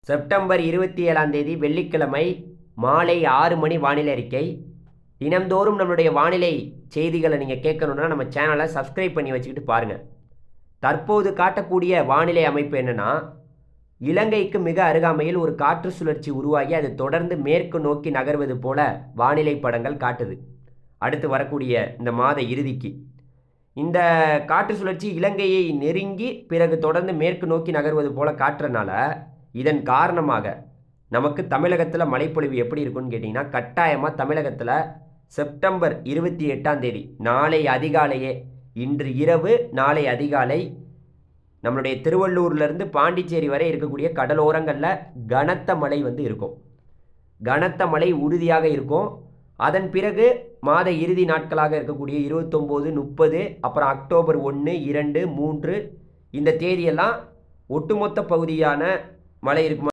September 27ஆம் தேதி வெள்ளிக்கிழமை மாலை 6 மணி வானிலை அறிக்கை. தினந்தோறும் நம்மளுடைய வானிலை செய்திகளை நீங்கள் கேட்கணுன்னா நம்ம சேனலை சப்ஸ்கிரைப் பண்ணி வச்சுக்கிட்டு பாருங்கள். தற்போது காட்டக்கூடிய வானிலை அமைப்பு என்னென்னா, இலங்கைக்கு மிக அருகாமையில் ஒரு காற்று சுழற்சி உருவாகி அது தொடர்ந்து மேற்கு நோக்கி நகர்வது போல வானிலை படங்கள் காட்டுது. அடுத்து வரக்கூடிய இந்த மாத இறுதிக்கு இந்த காற்று சுழற்சி இலங்கையை நெருங்கி பிறகு தொடர்ந்து மேற்கு நோக்கி நகர்வது போல காட்டுறனால இதன் காரணமாக நமக்கு தமிழகத்தில் மழைப்பொழிவு எப்படி இருக்குன்னு கேட்டிங்கன்னா, கட்டாயமாக தமிழகத்தில் செப்டம்பர் 28ஆம் தேதி நாளை அதிகாலையே, இன்று இரவு நாளை அதிகாலை நம்மளுடைய திருவள்ளூர்லேருந்து பாண்டிச்சேரி வரை இருக்கக்கூடிய கடலோரங்களில் கனத்த மழை இருக்கும். கனத்த மழை உறுதியாக இருக்கும். அதன் பிறகு மாத இறுதி நாட்களாக இருக்கக்கூடிய 29, 30, அப்புறம் அக்டோபர் 1, 2, 3 இந்த தேதியெல்லாம் ஒட்டுமொத்த பகுதியான மழை இருக்குமா